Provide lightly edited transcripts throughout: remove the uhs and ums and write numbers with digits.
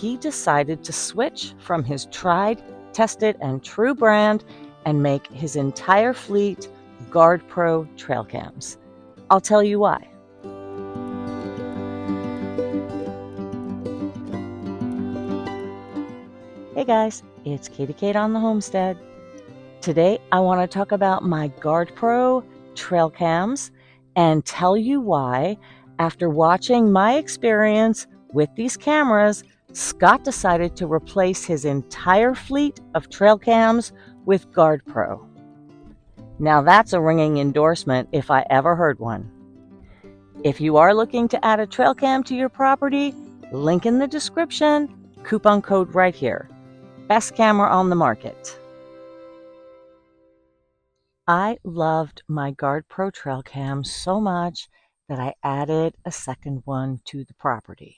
he decided to switch from his tried, tested, and true brand and make his entire fleet GardePro trail cams. I'll tell you why. Hey guys, it's Katie Kate on the Homestead. Today I want to talk about my GardePro trail cams and tell you why, after watching my experience with these cameras, Scott decided to replace his entire fleet of trail cams with GardePro. Now that's a ringing endorsement if I ever heard one. If you are looking to add a trail cam to your property, link in the description, coupon code right here. Best camera on the market. I loved my GardePro trail cam so much that I added a second one to the property.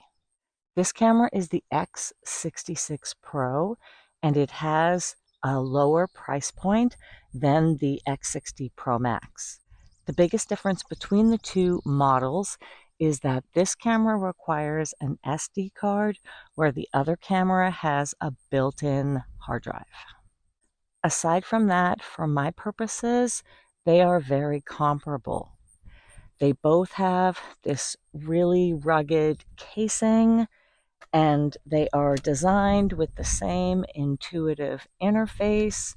This camera is the X66 Pro, and it has a lower price point than the X60 Pro Max. The biggest difference between the two models is that this camera requires an SD card, where the other camera has a built-in hard drive. Aside from that, for my purposes, they are very comparable. They both have this really rugged casing, and they are designed with the same intuitive interface,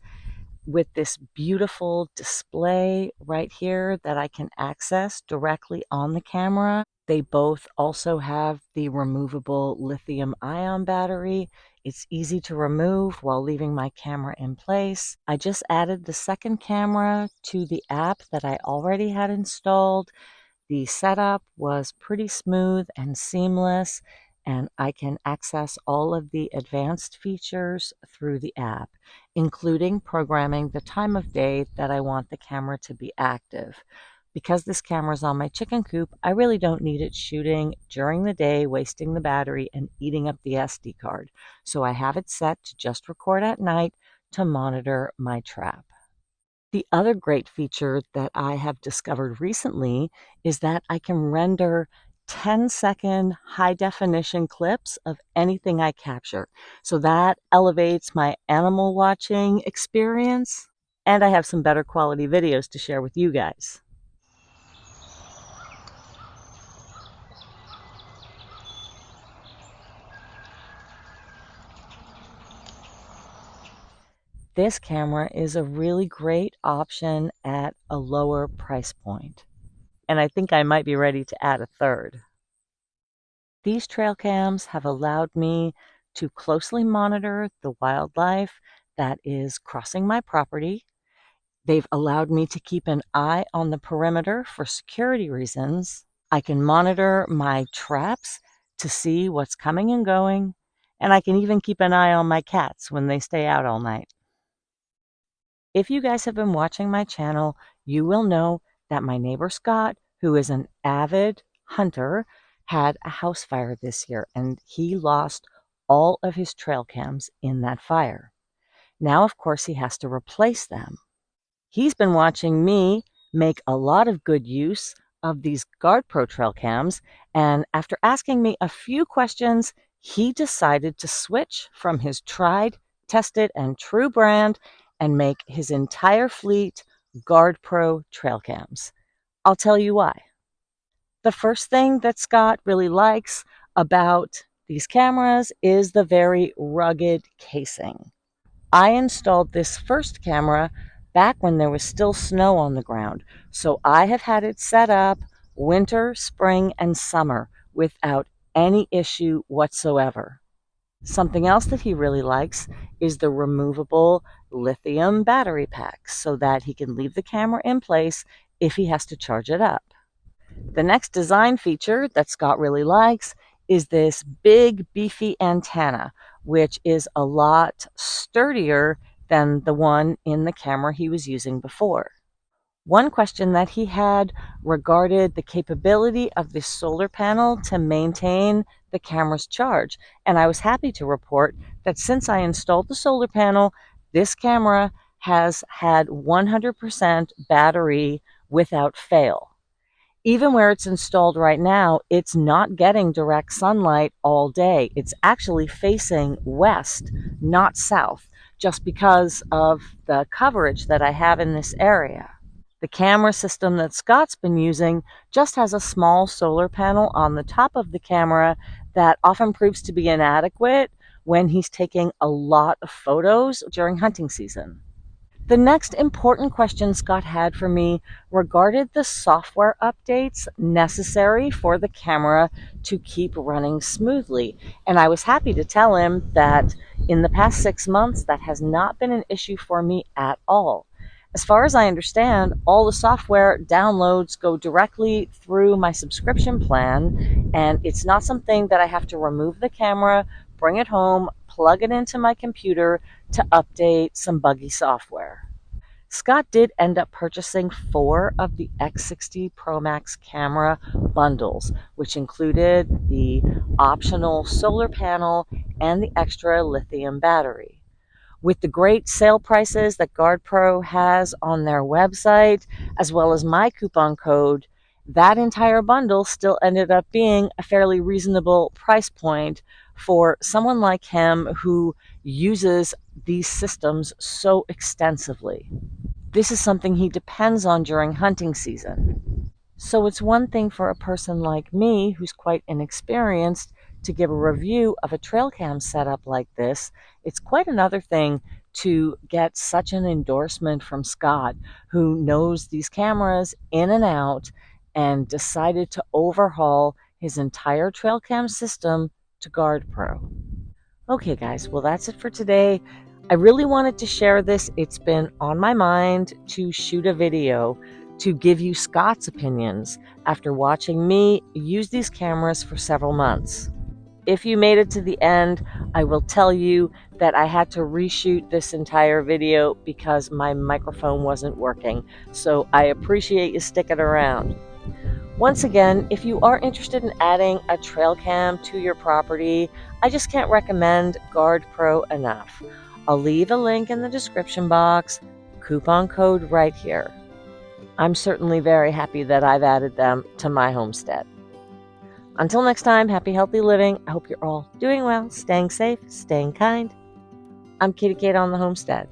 with this beautiful display right here that I can access directly on the camera. They both also have the removable lithium-ion battery. It's easy to remove while leaving my camera in place. I just added the second camera to the app that I already had installed. The setup was pretty smooth and seamless, and I can access all of the advanced features through the app, including programming the time of day that I want the camera to be active. Because this camera is on my chicken coop, I really don't need it shooting during the day, wasting the battery and eating up the SD card. So I have it set to just record at night to monitor my trap. The other great feature that I have discovered recently is that I can render 10-second high-definition clips of anything I capture. So that elevates my animal watching experience, and I have some better quality videos to share with you guys. This camera is a really great option at a lower price point, and I think I might be ready to add a third. These trail cams have allowed me to closely monitor the wildlife that is crossing my property. They've allowed me to keep an eye on the perimeter for security reasons. I can monitor my traps to see what's coming and going, and I can even keep an eye on my cats when they stay out all night. If you guys have been watching my channel, you will know that my neighbor Scott, who is an avid hunter, had a house fire this year, and he lost all of his trail cams in that fire. Now, of course, he has to replace them. He's been watching me make a lot of good use of these GardePro trail cams, and after asking me a few questions, he decided to switch from his tried, tested, and true brand and make his entire fleet GardePro trail cams. I'll tell you why. The first thing that Scott really likes about these cameras is the very rugged casing. I installed this first camera back when there was still snow on the ground, so I have had it set up winter, spring, and summer without any issue whatsoever. Something else that he really likes is the removable lithium battery pack, so that he can leave the camera in place if he has to charge it up. The next design feature that Scott really likes is this big beefy antenna, which is a lot sturdier than the one in the camera he was using before. One question that he had regarded the capability of the solar panel to maintain the camera's charge, and I was happy to report that since I installed the solar panel, this camera has had 100% battery without fail. Even where it's installed right now, it's not getting direct sunlight all day. It's actually facing west, not south, just because of the coverage that I have in this area. The camera system that Scott's been using just has a small solar panel on the top of the camera that often proves to be inadequate when he's taking a lot of photos during hunting season. The next important question Scott had for me regarded the software updates necessary for the camera to keep running smoothly. And I was happy to tell him that in the past 6 months, that has not been an issue for me at all. As far as I understand, all the software downloads go directly through my subscription plan, and it's not something that I have to remove the camera, bring it home, plug it into my computer to update some buggy software. Scott did end up purchasing 4 of the X60 Pro Max camera bundles, which included the optional solar panel and the extra lithium battery. With the great sale prices that GardePro has on their website, as well as my coupon code, that entire bundle still ended up being a fairly reasonable price point for someone like him who uses these systems so extensively. This is something he depends on during hunting season. So it's one thing for a person like me, who's quite inexperienced, to give a review of a TrailCam setup like this. It's quite another thing to get such an endorsement from Scott, who knows these cameras in and out and decided to overhaul his entire TrailCam system to GardePro. Okay, guys, well, that's it for today. I really wanted to share this. It's been on my mind to shoot a video to give you Scott's opinions after watching me use these cameras for several months. If you made it to the end, I will tell you that I had to reshoot this entire video because my microphone wasn't working. So I appreciate you sticking around. Once again, if you are interested in adding a trail cam to your property, I just can't recommend GardePro enough. I'll leave a link in the description box, coupon code right here. I'm certainly very happy that I've added them to my homestead. Until next time, happy, healthy living. I hope you're all doing well, staying safe, staying kind. I'm Kitty Kate on the homestead,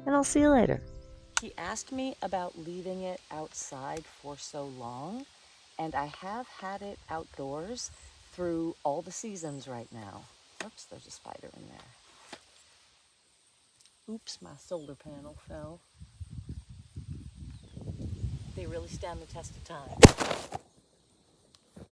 and I'll see you later. He asked me about leaving it outside for so long, and I have had it outdoors through all the seasons right now. Oops, there's a spider in there. Oops, my solar panel fell. They really stand the test of time.